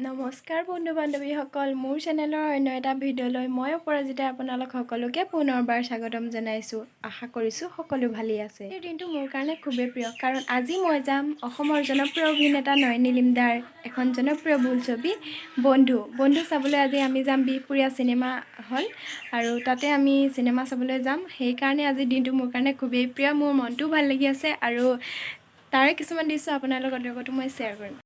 নমস্কাৰ বন্ধু বান্ধৱীসকল, মোৰ চেনেলৰ অন্য এটা ভিডিঅ'লৈ মই অপৰাজিতা আপোনালোক সকলোকে পুনৰবাৰ স্বাগতম জনাইছোঁ। আশা কৰিছোঁ সকলো ভালেই আছে। এই দিনটো মোৰ কাৰণে খুবেই প্ৰিয়, কাৰণ আজি মই যাম অসমৰ জনপ্ৰিয় অভিনেতা নয়ন নীলিমদাৰ এখন জনপ্ৰিয় বোলছবি বন্ধু চাবলৈ। আজি আমি যাম বিহপুৰীয়া চিনেমা হল, আৰু তাতে আমি চিনেমা চাবলৈ যাম। সেইকাৰণে আজিৰ দিনটো মোৰ কাৰণে খুবেই প্ৰিয়। মোৰ মনটোও ভাল লাগি আছে, আৰু তাৰে কিছুমান দৃশ্য আপোনালোকৰ লগতো মই শ্বেয়াৰ কৰিম।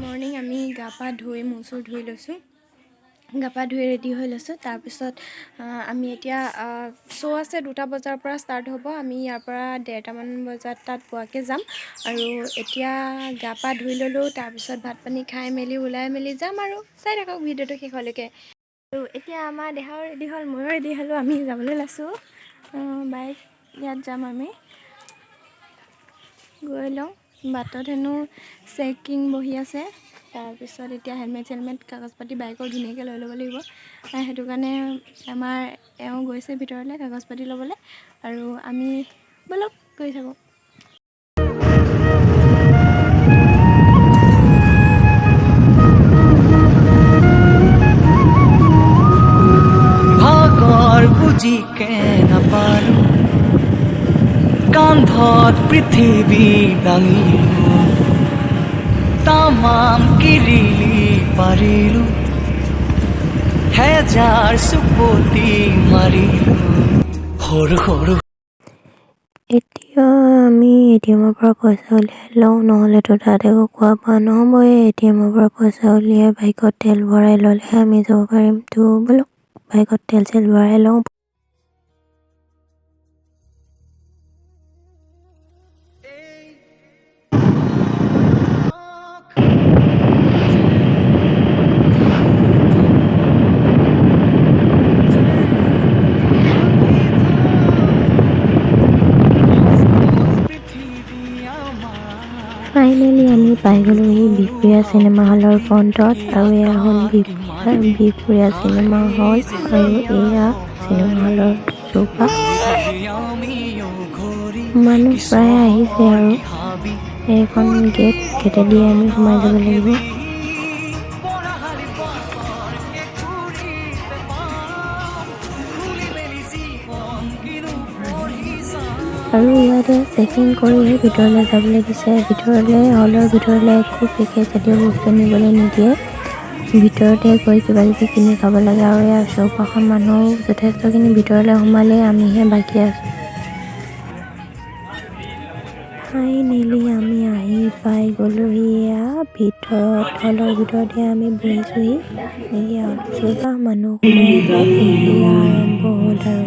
মৰ্ণিং আমি গা পা ধুই মূৰ চুৰ ধুই লৈছোঁ, গা পা ধুই ৰেডি হৈ লৈছোঁ। তাৰপিছত আমি এতিয়া শ্ব' আছে 2টা বজাৰ পৰা ষ্টাৰ্ট হ'ব। আমি ইয়াৰ পৰা 1:30মান বজাত তাত পোৱাকৈ যাম। আৰু এতিয়া গা পা ধুই ল'লোঁ, তাৰপিছত ভাত পানী খাই মেলি ওলাই মেলি যাম, আৰু চাই থাকক ভিডিঅ'টো শেষলৈকে। আৰু এতিয়া আমাৰ দেহাও ৰেডি হ'ল, ময়ো ৰেডি হ'লোঁ, আমি যাবলৈ লৈছোঁ। বাইক ইয়াত যাম, আমি গৈ লওঁ। বাটত হেনো চেকিং বহি আছে। তাৰপিছত এতিয়া হেলমেট কাগজ পাতি বাইকৰ ধুনীয়াকৈ লৈ ল'ব লাগিব। সেইটো কাৰণে আমাৰ এওঁ গৈছে ভিতৰলৈ কাগজ পাতি ল'বলৈ, আৰু আমি ব'লক গৈ থাকোঁ। ভাগৰ বুজি নাপালো, কান্ধত পৃথিৱী দাঙিলো, তামাম কিৰিলি পাৰিলো, হেজাৰ চুপতি মাৰিলো, সৰু সৰু। এতিয়া আমি এটিএমৰ পৰা পইচা উলিয়াই লওঁ, নহ'লেতো তাত একো খোৱা বোৱা নহ'বই। এটিএমৰ পৰা পইচা উলিয়াই বাইকত তেল ভৰাই ল'লেহে আমি যাব পাৰিম। তো ব'লক বাইকত তেল চেল ভৰাই লওঁ। ফাইনেলি আমি পাই গ'লোহি বিহপুৰীয়া চিনেমা হলৰ ফ্ৰণ্টত, আৰু এয়া হ'ল বিহপুৰীয়া চিনেমা হল, আৰু এয়া চিনেমা হলৰ চৌপাশ। মানুহ প্ৰায় আহিছে, আৰু এইখন গেটেদি আমি সোমাই যাব লাগিব। আৰু ইয়াতে চেকিং কৰিহে ভিতৰলৈ যাবলৈ দিছে। হলৰ ভিতৰলৈ একো পেকেট জাতীয় বস্তু নিবলৈ নিদিয়ে। ভিতৰতে গৈ কিবা কিবি কিনি খাব লাগে। আৰু ইয়াৰ চৌপাশত মানুহ যথেষ্টখিনি। ভিতৰলৈ সোমালে আমিহে বাকী আছোঁ। ফাইনেলি আমি আহি পাই গ'লোহি এয়া হলৰ ভিতৰতে আমি বহিছোঁহি। এয়া চৌপাশ মানুহ সোমাই আছে, এয়া আৰম্ভ হ'ল আৰু।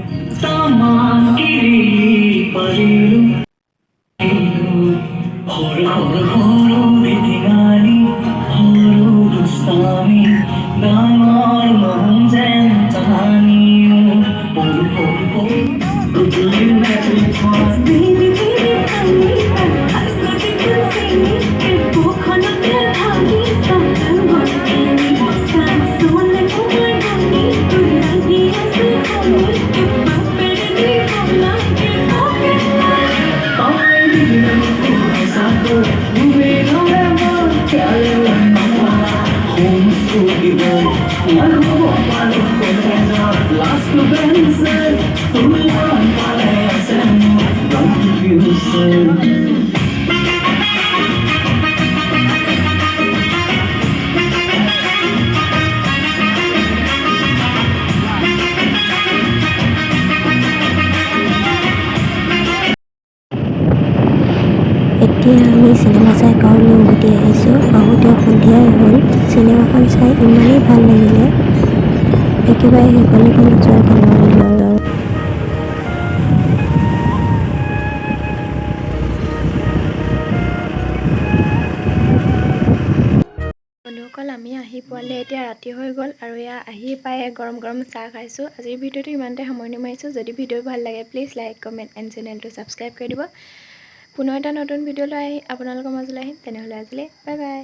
এতিয়া আমি চিনেমা চাই ঘৰলৈ উভতি আহিছোঁ। আহোঁতে সন্ধিয়াই হ'ল। চিনেমাখন চাই ইমানেই ভাল লাগিলে, একেবাৰে শেষলৈকে নোচোৱাকৈ নোৱাৰিলোঁ আৰু। বন্ধুসকল, আমি আহি পোৱালে এতিয়া ৰাতি হৈ গ'ল, আৰু এয়া আহি পাই গৰম গৰম চাহ খাইছোঁ। আজিৰ ভিডিঅ'টো ইমানতে সামৰণি মাৰিছোঁ। যদি ভিডিঅ' ভাল লাগে প্লিজ লাইক, কমেণ্ট এণ্ড চেনেলটো ছাবস্ক্ৰাইব কৰি দিব। পুনৰ এটা নতুন ভিডিঅ' লৈ আপোনালোকৰ মাজলৈ আহিম। তেনেহ'লে আজিলৈ বাই বাই।